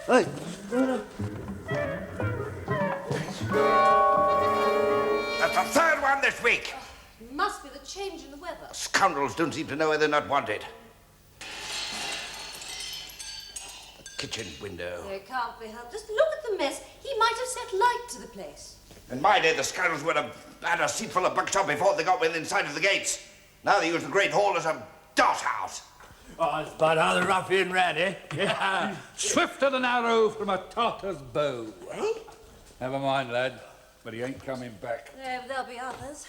Hey. That's the third one this week. It must be the change in the weather. Scoundrels don't seem to know where they're not wanted. The kitchen window. It can't be helped. Just look at the mess. He might have set light to the place. In my day, the scoundrels would have had a seat full of buckshot before they got within sight of the gates. Now they use the Great Hall as a dot house. Oh, it's about how the ruffian ran, eh? Yeah. Swifter than arrow from a Tartar's bow. Eh? Never mind, lad. But he ain't coming back. There'll be others.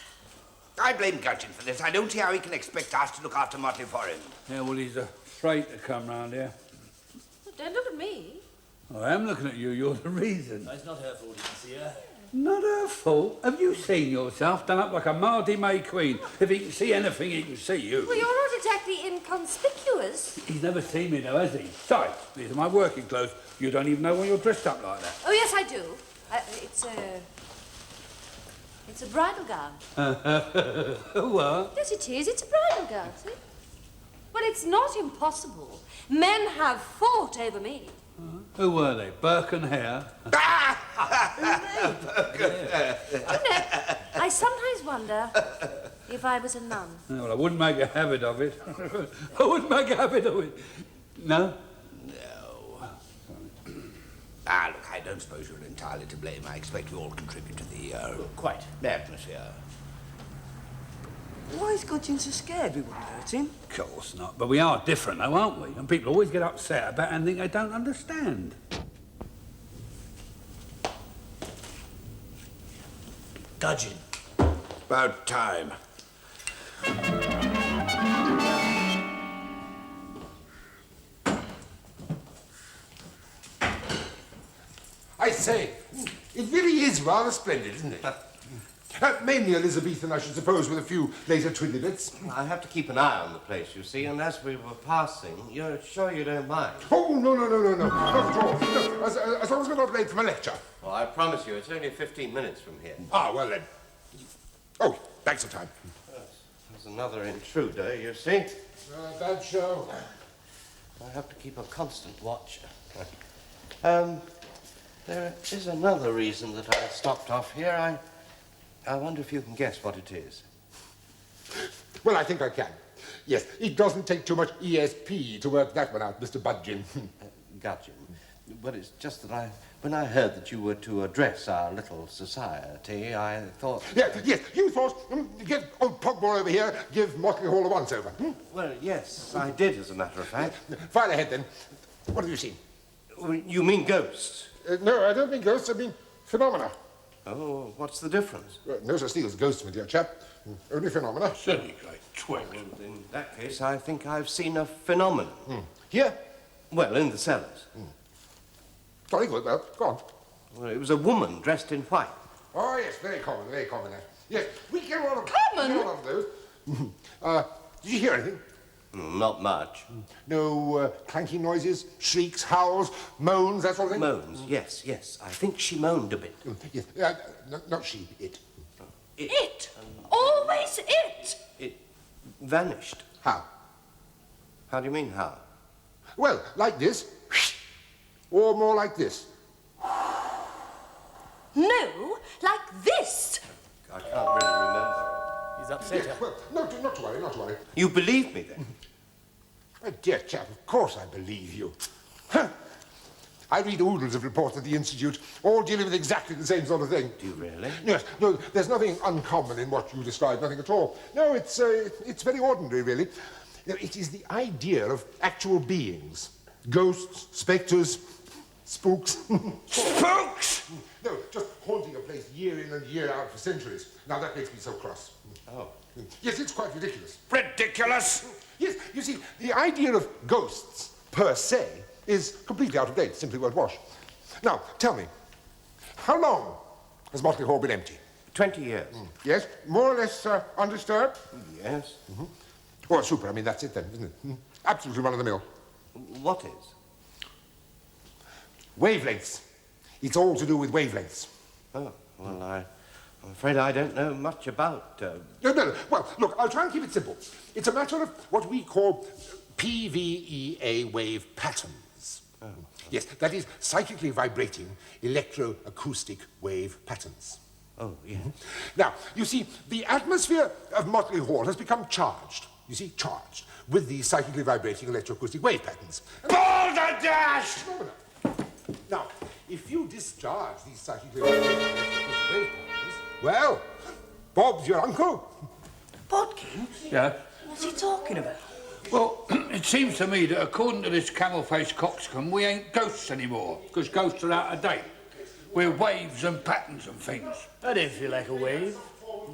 I blame Gudgeon for this. I don't see how he can expect us to look after Motley for him. Yeah, well, he's afraid to come round here. Well, don't look at me. I am looking at you. You're the reason. No, it's not her fault, you can see her. Not her fault. Have you seen yourself done up like a Mardy May queen? If he can see anything, he can see you. Well, you're not exactly inconspicuous. He's never seen me, though, has he? Sorry, these are my working clothes. You don't even know when you're dressed up like that. Oh, yes, I do. It's a bridal gown. What? Yes, it is. It's a bridal gown, see? Well, it's not impossible. Men have fought over me. Who were they? Burke and Hare? You know, I sometimes wonder if I was a nun. No, well, I wouldn't make a habit of it. I wouldn't make a habit of it. No? No. Look, I don't suppose you're entirely to blame. I expect you all contribute to the, Quite. atmosphere. Why is Gudgeon so scared we wouldn't hurt him? Of course not. But we are different, though, aren't we? And people always get upset about anything they don't understand. Gudgeon. About time. I say, it really is rather splendid, isn't it? Mainly Elizabethan, I should suppose, with a few later twiddly bits. I have to keep an eye on the place, you see, and as we were passing, you're sure you don't mind? Oh, no, not at all. No, as long as we're not late from a lecture. Well, I promise you, it's only 15 minutes from here. Ah, well then. Oh, thanks for time. There's another intruder, you see. Bad show. I have to keep a constant watch. There is another reason that I stopped off here. I wonder if you can guess what it is. Well, I think I can. Yes, it doesn't take too much ESP to work that one out, Mr. Budgeon. Gudgeon. But it's just that when I heard that you were to address our little society, I thought... Yes, you thought, get old Pogmore over here, give Motley Hall a once-over. Well, yes, I did, as a matter of fact. Fire ahead, then. What have you seen? You mean ghosts? No, I don't mean ghosts, I mean phenomena. Oh, what's the difference? No such thing as ghosts, my dear chap. Only phenomena. Silly great twig. In that case, I think I've seen a phenomenon. Here? Well, in the cellars. Very good, well, go on. Well, it was a woman dressed in white. Oh, yes, very common, very common. Yes, we get a lot of... Common? We get a lot of those. Did you hear anything? Not much. No clanking noises, shrieks, howls, moans, that sort of thing? Moans, yes. I think she moaned a bit. Yes, not she, it. It! Always it! It vanished. How? How do you mean, how? Well, like this, or more like this. No, like this. I can't really remember. He's upset her. Well, not to worry, not to worry. You believe me, then? My dear chap, of course I believe you. Huh. I read oodles of reports at the Institute, all dealing with exactly the same sort of thing. Do you really? Yes, no, there's nothing uncommon in what you describe, nothing at all. No, it's very ordinary, really. It is the idea of actual beings. Ghosts, spectres, spooks. Spooks! No, just haunting a place year in and year out for centuries. Now, that makes me so cross. Oh. Yes, it's quite ridiculous. Ridiculous! Yes, you see, the idea of ghosts, per se, is completely out of date, simply won't wash. Now, tell me, how long has Motley Hall been empty? 20 years. Yes, more or less undisturbed? Yes. Oh, super, I mean, that's it then, isn't it? Absolutely run-of-the-mill. What is? Wavelengths. It's all to do with wavelengths. Oh, well, I'm afraid I don't know much about... No. Well, look, I'll try and keep it simple. It's a matter of what we call PVEA wave patterns. Yes, that is psychically vibrating electroacoustic wave patterns. Oh, yeah. Now, you see, the atmosphere of Motley Hall has become charged, you see, charged, with these psychically vibrating electroacoustic wave patterns. Balderdash! Now, if you discharge these psychically vibrating electroacoustic wave patterns, well, Bob's your uncle. Bodkin? Yeah? What's he talking about? Well, it seems to me that according to this camel-faced coxcomb, we ain't ghosts anymore, because ghosts are out of date. We're waves and patterns and things. I don't feel like a wave.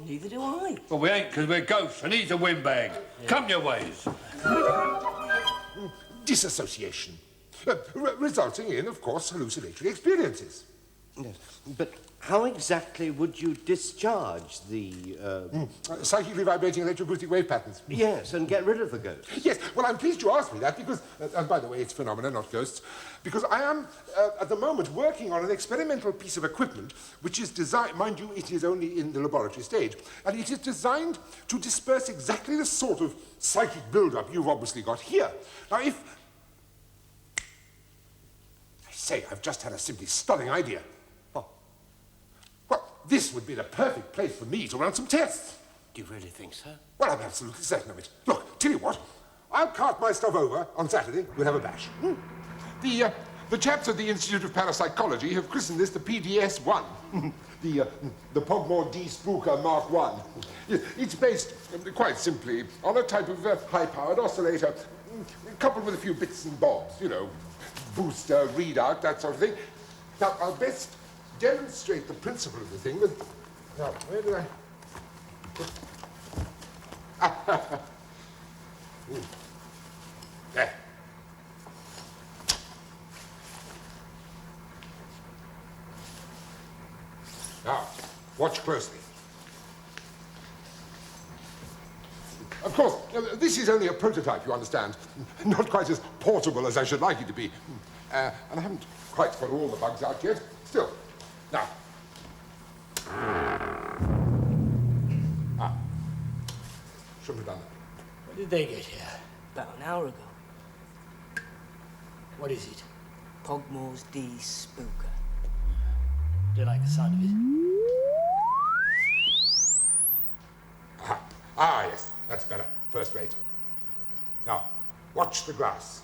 Neither do I. Well, we ain't, because we're ghosts, and he's a windbag. Yeah. Come your ways. Disassociation, resulting in, of course, hallucinatory experiences. Yes. But how exactly would you discharge the... Psychically vibrating electroacoustic wave patterns. Yes, and get rid of the ghosts? Yes, well, I'm pleased you asked me that because, and by the way, it's phenomena, not ghosts, because I am, at the moment, working on an experimental piece of equipment which is designed, mind you, it is only in the laboratory stage, and it is designed to disperse exactly the sort of psychic build-up you've obviously got here. Now, if... I say, I've just had a simply stunning idea. Well, this would be the perfect place for me to run some tests. Do you really think so? Well, I'm absolutely certain of it. Look, tell you what, I'll cart my stuff over on Saturday. We'll have a bash. The chaps at the Institute of Parapsychology have christened this the PDS-1, the Pogmore D Spooker Mark I. It's based, quite simply, on a type of high-powered oscillator, coupled with a few bits and bobs, you know, booster, readout, that sort of thing. Now, I'll best demonstrate the principle of the thing with... Now, where did I... There. Now, watch closely. Of course, this is only a prototype, you understand. Not quite as portable as I should like it to be. And I haven't quite got all the bugs out yet. Still, now. Shouldn't have done that. When did they get here? About an hour ago. What is it? Pogmore's D Spooker. Don't like the sound of it. Yes, that's better. First rate. Now, watch the glass.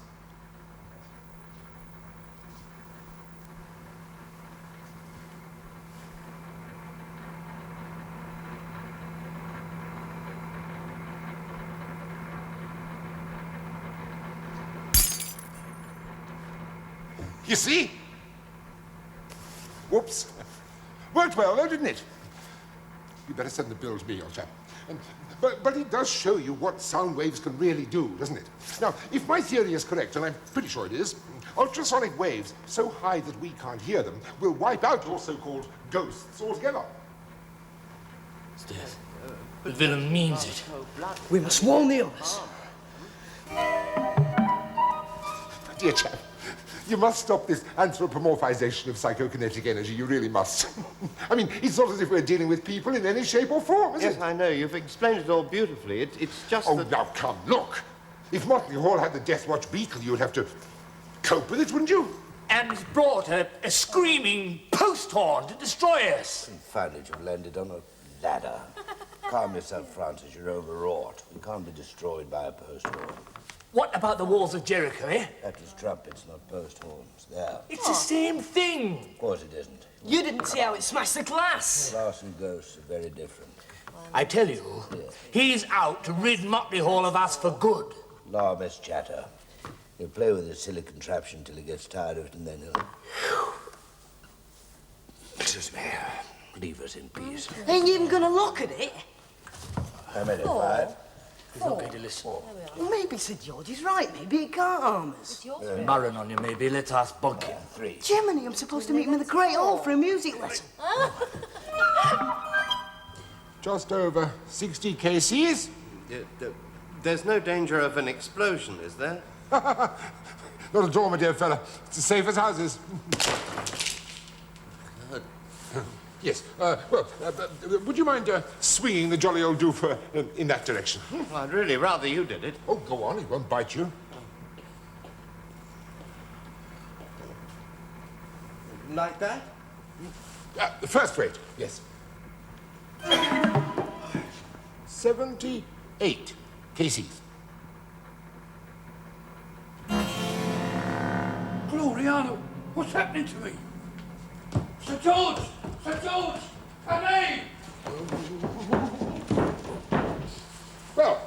You see? Whoops. Worked well, though, didn't it? You better send the bill to me, old chap. But it does show you what sound waves can really do, doesn't it? Now, if my theory is correct, and I'm pretty sure it is, ultrasonic waves so high that we can't hear them will wipe out your so-called ghosts altogether. Stairs. The villain means it. We must warn the others. Dear chap, you must stop this anthropomorphization of psychokinetic energy. You really must. I mean, it's not as if we're dealing with people in any shape or form, is it? Yes, I know. You've explained it all beautifully. It's just Oh, that... now, come, look. If Motley Hall had the Death Watch beetle, you'd have to cope with it, wouldn't you? And he's brought a screaming post horn to destroy us. Confound it, you've landed on a ladder. Calm yourself, Francis, you're overwrought. We can't be destroyed by a post horn. What about the walls of Jericho, eh? That was trumpets, not post horns. There. It's the same thing. Of course it isn't. You didn't see how it smashed the glass. Glass and ghosts are very different. I tell you, he's out to rid Motley Hall of us for good. No, Miss Chatter. He'll play with his silly contraption till he gets tired of it, and then he'll... Excuse me. Leave us in peace. Ain't you even gonna look at it? How many? 5? He's not going to listen. Well, maybe Sir George is right. Maybe it can't harm us. Murren on you, maybe. Let's ask Bunkin. 3. Jiminy, I'm supposed to meet him in the Great Hall for a music lesson. Just over 60 kcs. There's no danger of an explosion, is there? Not at all, my dear fella. It's as safe as houses. Yes. Would you mind swinging the jolly old doofer in that direction? Well, I'd really rather you did it. Oh, go on. It won't bite you. Like that? First rate, yes. 78 kcs. Gloriano, what's happening to me? Sir George! Sir George! Honey! Well,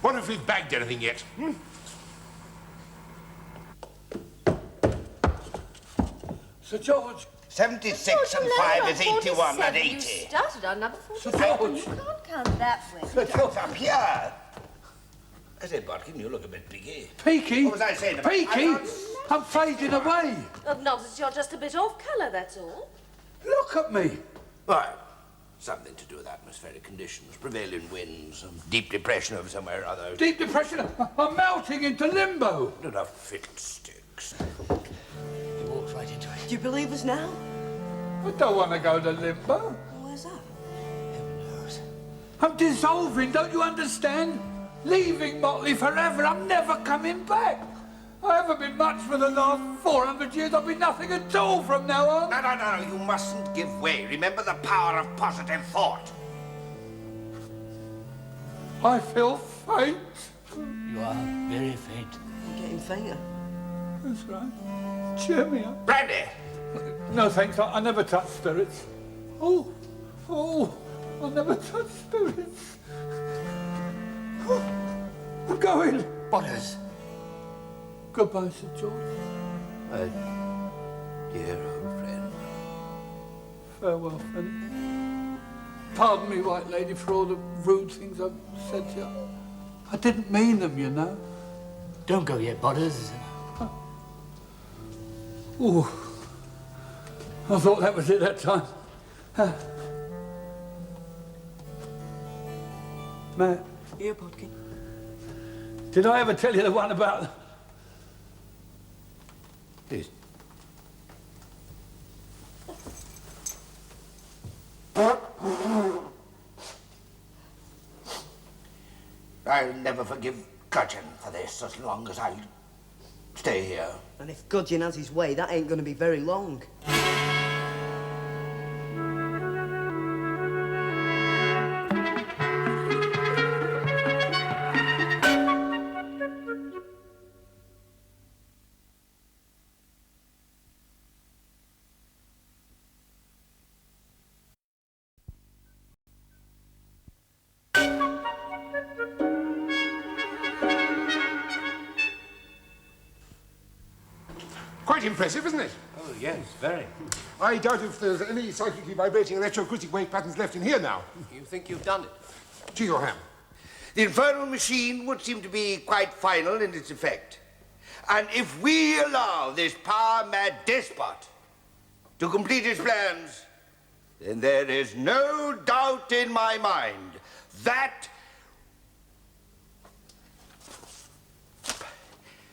wonder if we've bagged anything yet. Sir George! 76 and 5 is 81 and 80. You started on number 47. George. You can't count that way. Sir George! Up here. I say, Bodkin, you look a bit piggy. Peaky! What was I saying about... Peaky! I'm fading away. Oh, nonsense, you're just a bit off colour, that's all. Look at me. Why? Something to do with atmospheric conditions, prevailing winds, some deep depression over somewhere or other. Deep depression. I'm melting into limbo. Not a fiddlesticks. He walks right into it. Do you believe us now? I don't want to go to limbo. Where's that? Heaven knows. I'm dissolving, don't you understand? Leaving Motley forever. I'm never coming back. I haven't been much for the last 400 years. I'll be nothing at all from now on. No, you mustn't give way. Remember the power of positive thought. I feel faint. You are very faint. You're getting fainter. That's right. Cheer me up. Brandy! No, thanks. I never touch spirits. Oh, I never touch spirits. Oh, I'm going. Butters. Goodbye, Sir George. My dear old friend. Farewell, Fanny. Pardon me, White Lady, for all the rude things I've said to you. I didn't mean them, you know. Don't go yet, Butters. Oh, I thought that was it that time. Matt, Here, Bodkin. did I ever tell you the one about... Yes. I'll never forgive Gudgeon for this as long as I stay here. And if Gudgeon has his way, that ain't going to be very long. Quite impressive, isn't it? Oh, yes, very. I doubt if there's any psychically vibrating electroacoustic wave patterns left in here now. You think you've done it? To your hand. The infernal machine would seem to be quite final in its effect. And if we allow this power-mad despot to complete his plans, then there is no doubt in my mind that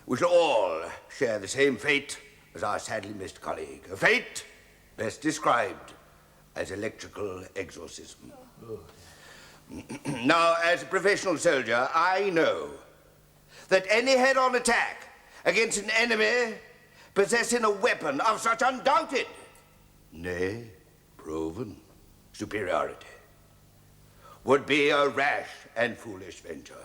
we shall all share the same fate as our sadly missed colleague. A fate best described as electrical exorcism. Now, as a professional soldier, I know that any head-on attack against an enemy possessing a weapon of such undoubted, nay, proven superiority would be a rash and foolish venture.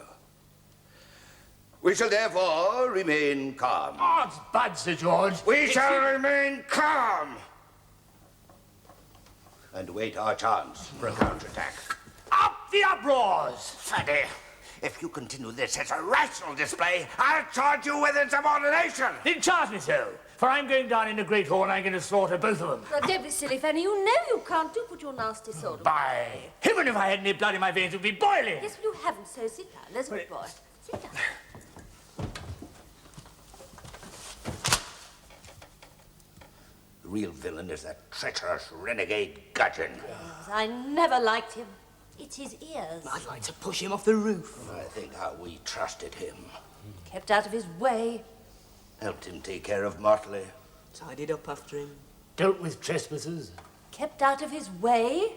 We shall therefore remain calm. Oh, it's bad, Sir George. We shall remain calm and wait our chance for a counterattack. Up the uproars! Faddy, if you continue this as a rational display, I'll charge you with insubordination. Then charge me so, for I'm going down in the Great Hall and I'm going to slaughter both of them. Now, don't be silly, Fanny. You know you can't do put your nasty sword. By heaven, if I had any blood in my veins, it would be boiling. Yes, well, you haven't, so sit down. There's a good boy. Sit down. The real villain is that treacherous renegade Gudgeon. Yes, I never liked him. It's his ears. I'd like to push him off the roof. I think how we trusted him. Kept out of his way. Helped him take care of Motley. Tidied up after him. Dealt with trespassers. Kept out of his way.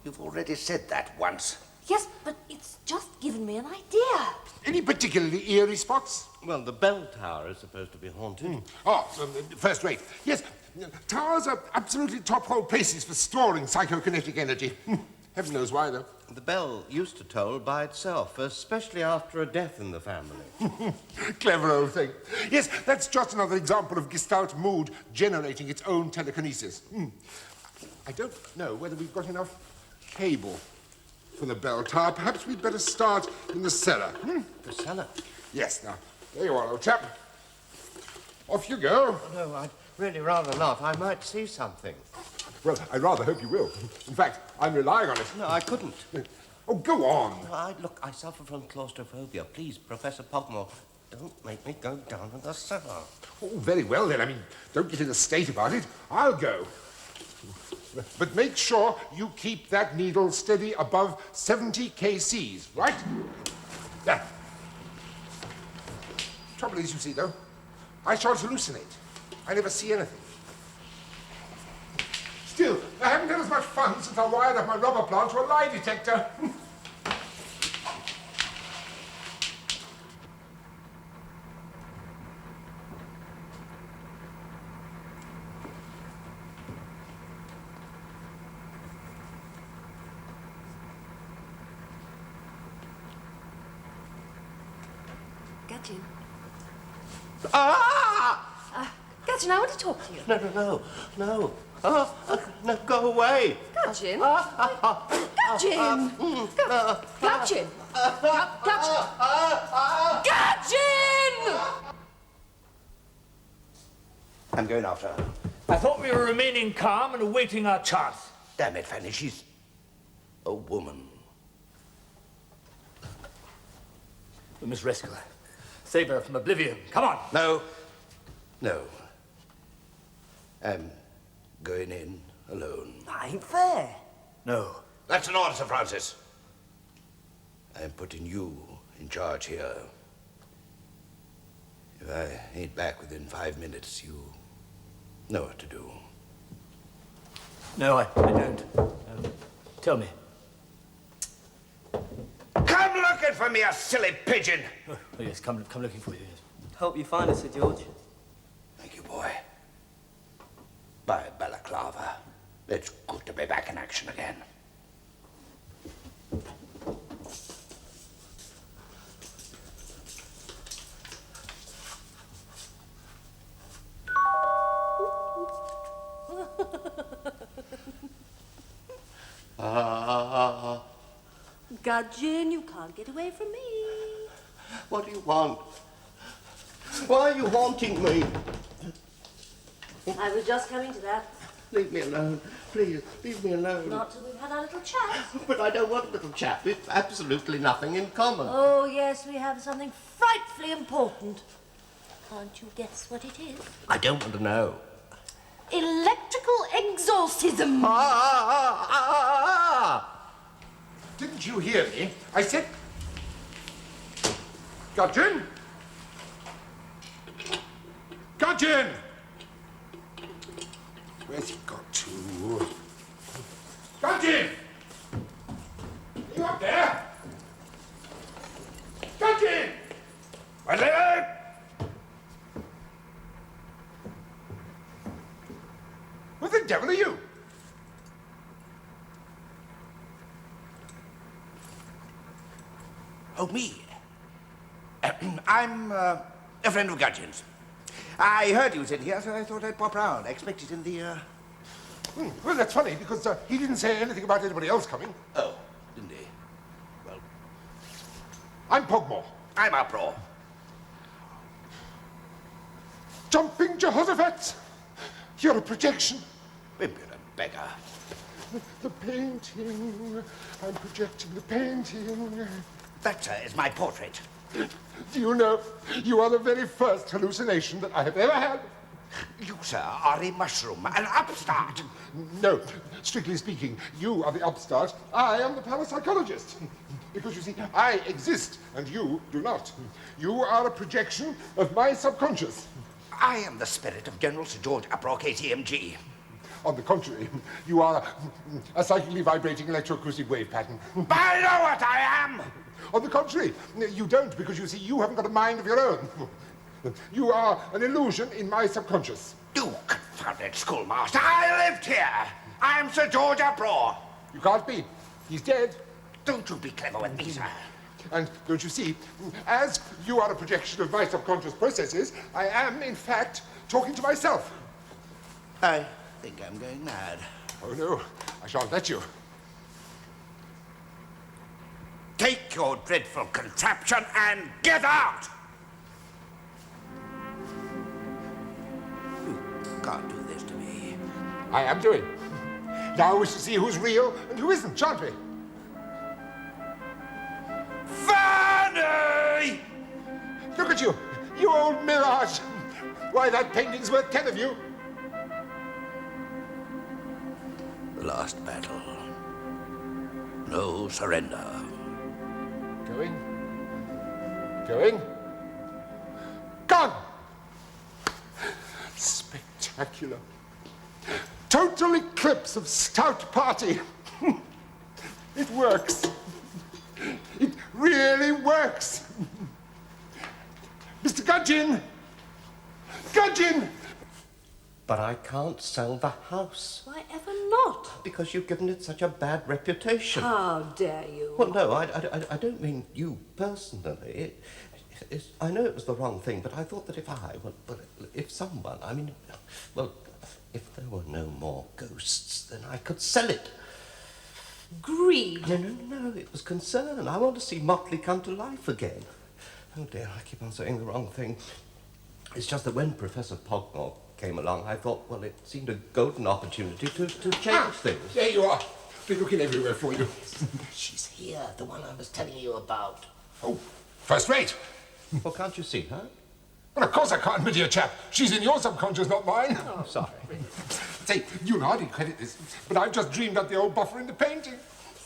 You've already said that once. Yes, but it's just given me an idea. Any particularly eerie spots? Well, the bell tower is supposed to be haunted. Oh, first rate. Yes, towers are absolutely top-hole places for storing psychokinetic energy. Heaven knows why, though. The bell used to toll by itself, especially after a death in the family. Clever old thing. Yes, that's just another example of Gestalt mood generating its own telekinesis. I don't know whether we've got enough cable for the bell tower. Perhaps we'd better start in the cellar. The cellar? Yes, now, there you are, old chap. Off you go. No, I'd really rather not. I might see something. Well, I rather hope you will. In fact, I'm relying on it. No, I couldn't. Oh, go on. Look, I suffer from claustrophobia. Please, Professor Pogmore, don't make me go down in the cellar. Oh, very well, then. I mean, don't get in a state about it. I'll go. But make sure you keep that needle steady above 70 kcs, right? There. Trouble is, you see, though, I shan't hallucinate. I never see anything. Still, I haven't had as much fun since I wired up my rubber plant to a lie detector. Gudgeon. Ah! Gudgeon, I want to talk to you. No. No, go away. Gudgeon? Gudgeon! Gudgeon! Gudgeon! I'm going after her. I thought we were remaining calm and awaiting our chance. Damn it, Fanny, she's a woman. We must rescue her. Save her from oblivion. Come on. No. I'm going in alone. That ain't fair. No. That's an order, Sir Francis. I'm putting you in charge here. If I ain't back within 5 minutes, you know what to do. No, I don't. Tell me. Come looking for me, you silly pigeon! Oh, yes, come looking for you. Yes. Hope you find us, Sir George. Thank you, boy. By balaclava. It's good to be back in action again. Gudgeon, you can't get away from me. What do you want? Why are you haunting me? I was just coming to that. Leave me alone. Please, leave me alone. Not till we've had our little chat. But I don't want a little chap. We've absolutely nothing in common. Oh, yes, we have something frightfully important. Can't you guess what it is? I don't want to know. Electrical exorcism. Didn't you hear me? I said... Gudgeon? Gudgeon! Where's he got to? Gudgeon! Are you up there? Gudgeon! Hello? What the devil are you? Oh, me? I'm a friend of Gudgeon's. I heard he was in here, so I thought I'd pop round. I expected in the, Well, that's funny, because he didn't say anything about anybody else coming. Oh, didn't he? Well, I'm Pogmore. I'm Uproar. Jumping Jehoshaphat! You're a projection. Impudent beggar. The painting. I'm projecting the painting. That, sir, is my portrait. Do you know, you are the very first hallucination that I have ever had. You, sir, are a mushroom, an upstart. No, strictly speaking, you are the upstart, I am the parapsychologist. Because, you see, I exist, and you do not. You are a projection of my subconscious. I am the spirit of General Sir George Uproar, KTMG. On the contrary, you are a psychically vibrating electroacoustic wave pattern. I know what I am! On the contrary, you don't, because you see, you haven't got a mind of your own. You are an illusion in my subconscious. You confounded schoolmaster! I lived here! I'm Sir George Uproar! You can't be. He's dead. Don't you be clever with me, sir. And don't you see, as you are a projection of my subconscious processes, I am, in fact, talking to myself. I think I'm going mad. Oh, no, I shan't let you. Take your dreadful contraption and get out! You can't do this to me. I am doing. Now we shall see who's real and who isn't, shan't we? Fanny! Look at you, you old mirage. Why, that painting's worth 10 of you. The last battle. No surrender. Going. Going. Gone! Spectacular. Total eclipse of stout party. It works. It really works. Mr. Gudgeon! Gudgeon! But I can't sell the house. Why ever not? Because you've given it such a bad reputation. How dare you? Well, no, I don't mean you personally. I know it was the wrong thing, but I thought that if someone, if there were no more ghosts, then I could sell it. Greed. No, it was concern. I want to see Motley come to life again. Oh dear, I keep on saying the wrong thing. It's just that when Professor Pogmore came along, I thought, well, it seemed a golden opportunity to change things. There you are. Been looking everywhere for you. She's here, the one I was telling you about. Oh, first rate. Well, can't you see her? Well, of course I can't, my dear chap. She's in your subconscious, not mine. Oh, sorry. Say, you'll hardly credit this, but I've just dreamed up the old buffer in the painting.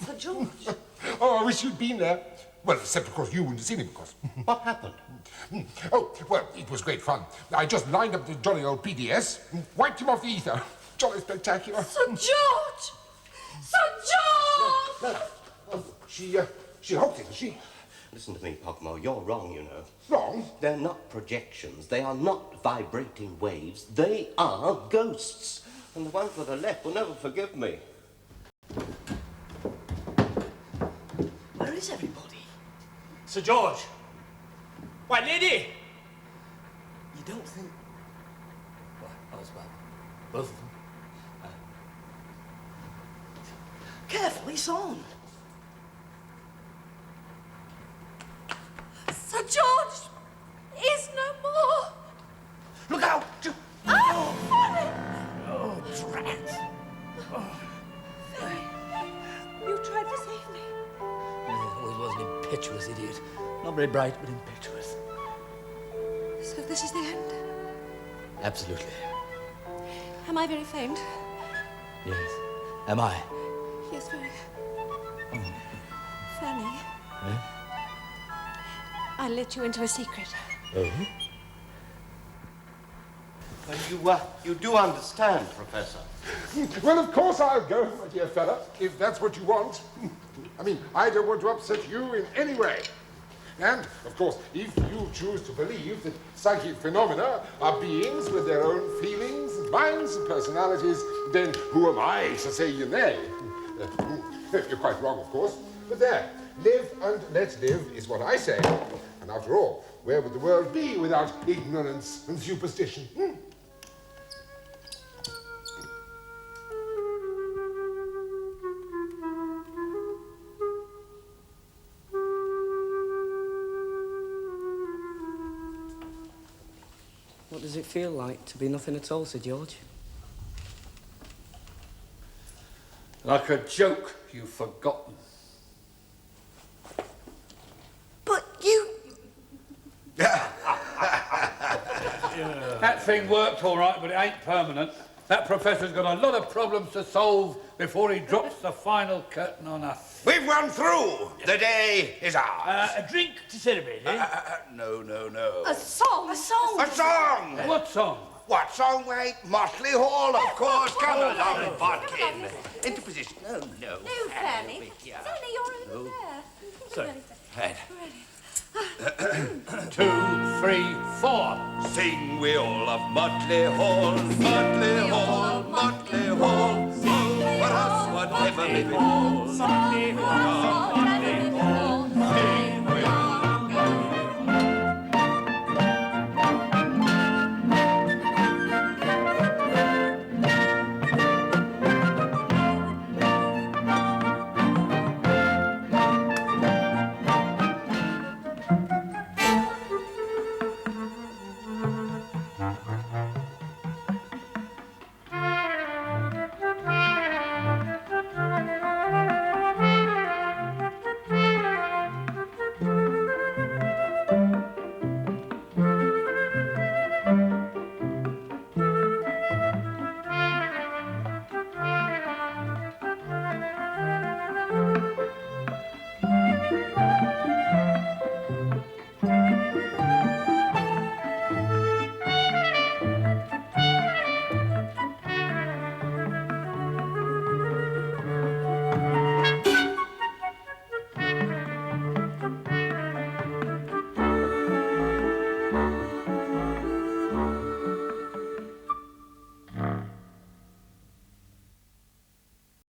Sir George. Oh, I wish you'd been there. Well, except, of course, you wouldn't have seen him, of course. What happened? Oh, well, it was great fun. I just lined up the jolly old PDS, and wiped him off the ether. Jolly spectacular. Sir George! Sir George! No. Oh, she hooked it, has she? Listen to me, Pogmore, you're wrong, you know. Wrong? They're not projections. They are not vibrating waves. They are ghosts. And the ones that are left will never forgive me. Where is everybody? Sir George! Why, lady! You don't think... Well, both of them. Careful, it's on. Sir George is no more. Look out! Oh, Fanny! Oh, drat! You tried to save me. Always was an impetuous idiot. Not very bright, but impetuous. So this is the end. Absolutely. Am I very faint? Yes. Am I? Yes, very. Fanny. I'll let you into a secret. Oh? You do understand, Professor. Well, of course I'll go, my dear fella, if that's what you want. I mean, I don't want to upset you in any way. And, of course, if you choose to believe that psychic phenomena are beings with their own feelings, minds, and personalities, then who am I to say you nay? You're quite wrong, of course. But there, live and let live is what I say. And after all, where would the world be without ignorance and superstition? What does it feel like to be nothing at all, Sir George? Like a joke you've forgotten. But you... That thing worked all right, but it ain't permanent. That professor's got a lot of problems to solve before he drops the final curtain on us. We've run through. The day is ours. A drink to celebrate, eh? No. A song. A song! A song! What song? What song, mate? Motley Hall, of course. Come along, Bodkin. Into position. No. No, Fanny. It's only you're over there. Sorry. Ted. 2, 3, 4. Sing we all of Motley Hall, Motley Hall, Motley Hall. Sing for us whatever may befall. Motley Hall.